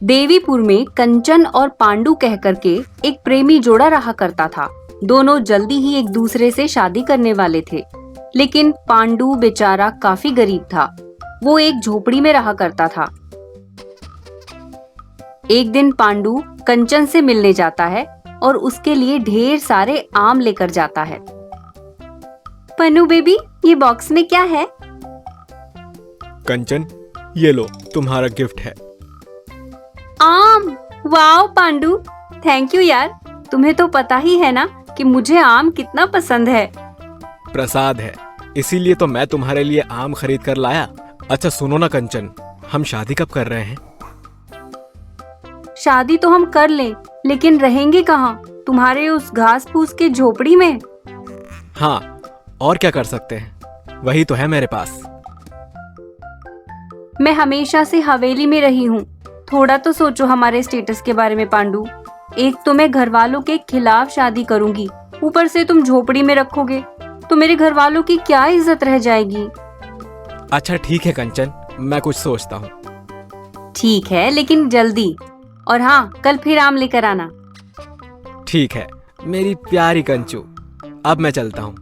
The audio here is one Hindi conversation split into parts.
देवीपुर में कंचन और पांडु कह करके एक प्रेमी जोड़ा रहा करता था। दोनों जल्दी ही एक दूसरे से शादी करने वाले थे, लेकिन पांडु बेचारा काफी गरीब था। वो एक झोपड़ी में रहा करता था। एक दिन पांडु कंचन से मिलने जाता है और उसके लिए ढेर सारे आम लेकर जाता है। पन्नू बेबी, ये बॉक्स में क्या है? कंचन, ये लो, तुम्हारा गिफ्ट है। आम! वाओ पांडु, थैंक यू यार। तुम्हें तो पता ही है ना कि मुझे आम कितना पसंद है। प्रसाद है, इसीलिए तो मैं तुम्हारे लिए आम खरीद कर लाया। अच्छा सुनो ना कंचन, हम शादी कब कर रहे हैं? शादी तो हम कर लें, लेकिन रहेंगे कहाँ? तुम्हारे उस घास फूस के झोपड़ी में? हाँ, और क्या कर सकते हैं, वही तो है मेरे पास। मैं हमेशा से हवेली में रही हूँ। थोड़ा तो सोचो हमारे स्टेटस के बारे में पांडु। एक तो मैं घर वालों के खिलाफ शादी करूंगी, ऊपर से तुम झोपड़ी में रखोगे तो मेरे घर वालों की क्या इज्जत रह जाएगी। अच्छा ठीक है कंचन, मैं कुछ सोचता हूँ। ठीक है, लेकिन जल्दी। और हाँ, कल फिर आम लेकर आना। ठीक है मेरी प्यारी कंचू, अब मैं चलता हूँ।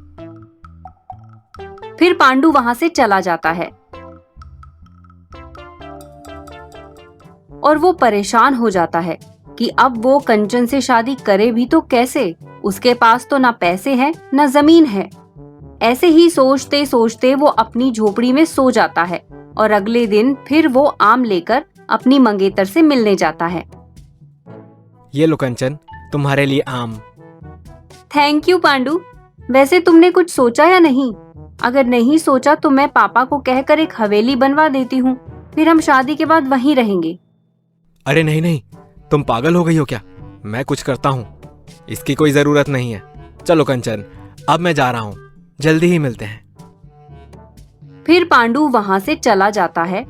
फिर पांडु वहां से चला जाता है और वो परेशान हो जाता है कि अब वो कंचन से शादी करे भी तो कैसे। उसके पास तो ना पैसे हैं ना जमीन है। ऐसे ही सोचते सोचते वो अपनी झोपड़ी में सो जाता है और अगले दिन फिर वो आम लेकर अपनी मंगेतर से मिलने जाता है। ये लो कंचन, तुम्हारे लिए आम। Thank you Pandu. वैसे तुमने कुछ सोचा या नहीं? अगर नहीं सोचा तो मैं पापा को कहकर एक हवेली बनवा देती हूँ, फिर हम शादी के बाद वहीं रहेंगे। अरे नहीं नहीं, तुम पागल हो गई हो क्या? मैं कुछ करता हूँ, इसकी कोई जरूरत नहीं है। चलो कंचन, अब मैं जा रहा हूँ, जल्दी ही मिलते हैं। फिर पांडु वहां से चला जाता है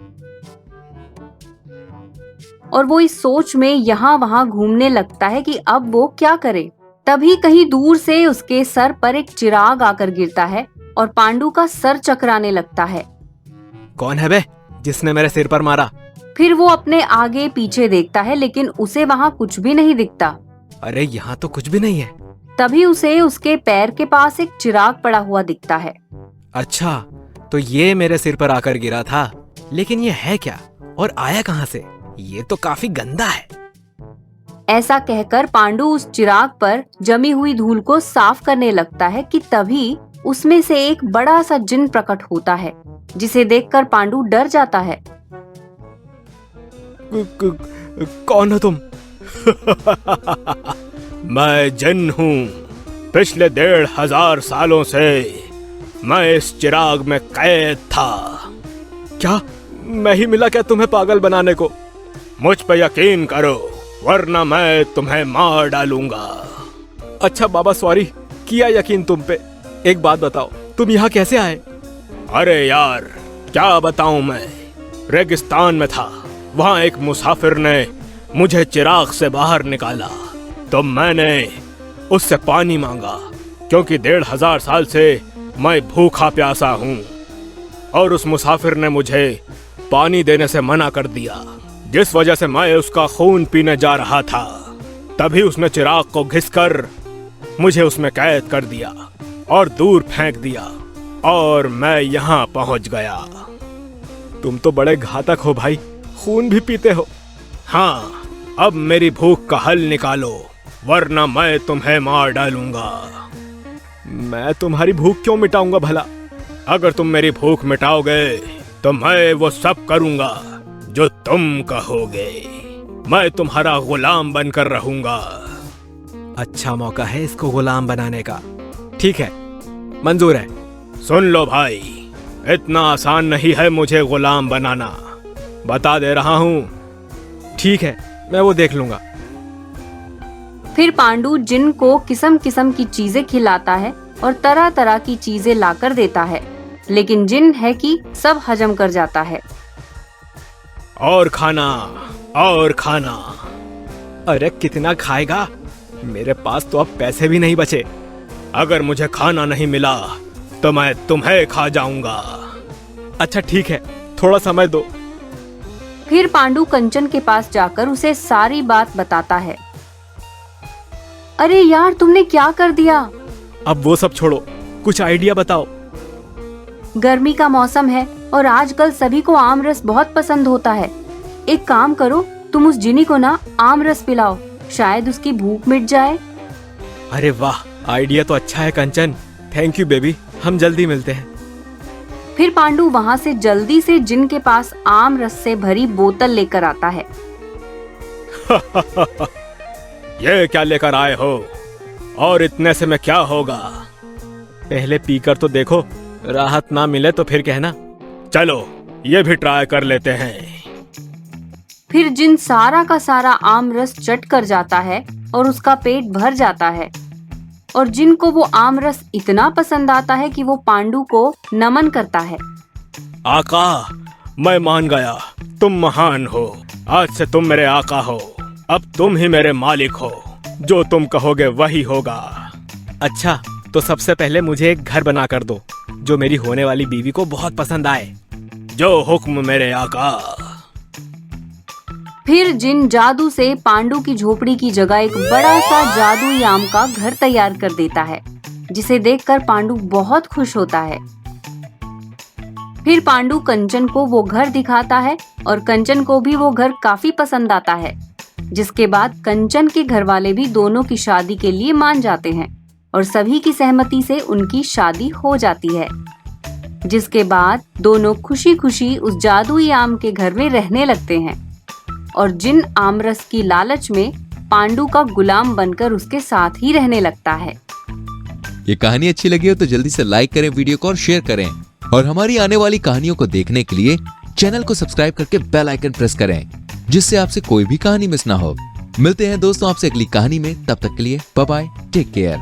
और वो इस सोच में यहाँ वहां घूमने लगता है कि अब वो क्या करे। तभी कहीं दूर से उसके सर पर एक चिराग आकर गिरता है और पांडु का सर चकराने लगता है। कौन है बे जिसने मेरे सिर पर मारा? फिर वो अपने आगे पीछे देखता है, लेकिन उसे वहां कुछ भी नहीं दिखता। अरे यहाँ तो कुछ भी नहीं है। तभी उसे उसके पैर के पास एक चिराग पड़ा हुआ दिखता है। अच्छा, तो ये मेरे सिर पर आकर गिरा था, लेकिन ये है क्या और आया कहाँ से? ये तो काफी गंदा है। ऐसा कहकर पांडु उस चिराग पर जमी हुई धूल को साफ करने लगता है कि तभी उसमें से एक बड़ा सा जिन प्रकट होता है, जिसे देखकर पांडु डर जाता है। कौन हो तुम? मैं जिन हूँ। पिछले 1500 सालों से मैं इस चिराग में कैद था। क्या मैं ही मिला क्या तुम्हें पागल बनाने को? मुझ पर यकीन करो, वरना मैं तुम्हें मार डालूंगा। अच्छा बाबा, सॉरी, किया यकीन तुम पे। एक बात बताओ, तुम यहाँ कैसे आए? अरे यार, क्या बताऊं मैं। रेगिस्तान में था, वहाँ एक मुसाफिर ने मुझे चिराग से बाहर निकाला, तो मैंने उससे पानी मांगा, क्योंकि 1500 साल से मैं भूखा प्यासा हूँ। और उस मुसाफिर ने मुझे पानी देने से मना कर दिया, जिस वजह से मैं उसका खून पीने जा रहा था। तभी उसने चिराग को घिसकर मुझे उसमें कैद कर दिया और दूर फेंक दिया, और मैं यहाँ पहुँच गया। तुम तो बड़े घातक हो भाई, खून भी पीते हो। हाँ, अब मेरी भूख का हल निकालो, वरना मैं तुम्हें मार डालूंगा। मैं तुम्हारी भूख क्यों मिटाऊंगा भला? अगर तुम मेरी भूख मिटाओगे तो मैं वो सब करूंगा जो तुम कहोगे। मैं तुम्हारा गुलाम बनकर रहूंगा। अच्छा मौका है इसको गुलाम बनाने का। ठीक है, मंजूर है। सुन लो भाई, इतना आसान नहीं है मुझे गुलाम बनाना, बता दे रहा हूँ। ठीक है, मैं वो देख लूंगा। फिर पांडु जिन को किस्म किस्म की चीजें खिलाता है और तरह तरह की चीजें लाकर देता है, लेकिन जिन है कि सब हजम कर जाता है। और खाना, और खाना। अरे कितना खाएगा? मेरे पास तो अब पैसे भी नहीं बचे। अगर मुझे खाना नहीं मिला तो मैं तुम्हें खा जाऊंगा। अच्छा ठीक है, थोड़ा समय दो। फिर पांडु कंचन के पास जाकर उसे सारी बात बताता है। अरे यार, तुमने क्या कर दिया? अब वो सब छोड़ो, कुछ आइडिया बताओ। गर्मी का मौसम है और आजकल सभी को आम रस बहुत पसंद होता है। एक काम करो, तुम उस जिनी को ना आम रस पिलाओ, शायद उसकी भूख मिट जाए। अरे वाह, आइडिया तो अच्छा है कंचन। थैंक यू बेबी, हम जल्दी मिलते हैं। फिर पांडु वहाँ से जल्दी से जिन के पास आम रस से भरी बोतल लेकर आता है। ये क्या लेकर आए हो? और इतने से में क्या होगा? पहले पीकर तो देखो, राहत ना मिले तो फिर कहना। चलो ये भी ट्राई कर लेते हैं। फिर जिन सारा का सारा आम रस चट कर जाता है और उसका पेट भर जाता है, और जिन को वो आम रस इतना पसंद आता है कि वो पांडु को नमन करता है। आका, मैं मान गया, तुम महान हो। आज से तुम मेरे आका हो। अब तुम ही मेरे मालिक हो। जो तुम कहोगे वही होगा। अच्छा, तो सबसे पहले मुझे एक घर बना कर दो जो मेरी होने वाली बीवी को बहुत पसंद आए। जो हुक्म मेरे आका। फिर जिन जादू से पांडु की झोपड़ी की जगह एक बड़ा सा जादुई आम का घर तैयार कर देता है, जिसे देखकर पांडु बहुत खुश होता है। फिर पांडु कंचन को वो घर दिखाता है और कंचन को भी वो घर काफी पसंद आता है, जिसके बाद कंचन के घर वाले भी दोनों की शादी के लिए मान जाते हैं और सभी की सहमति से उनकी शादी हो जाती है। जिसके बाद दोनों खुशी खुशी उस जादुई आम के घर में रहने लगते हैं और जिन आमरस की लालच में पांडु का गुलाम बनकर उसके साथ ही रहने लगता है। ये कहानी अच्छी लगी हो तो जल्दी से लाइक करें वीडियो को और शेयर करें, और हमारी आने वाली कहानियों को देखने के लिए चैनल को सब्सक्राइब करके बेल आइकन प्रेस करें, जिससे आपसे कोई भी कहानी मिस ना हो। मिलते हैं दोस्तों आपसे अगली कहानी में, तब तक के लिए बाय बाय, टेक केयर।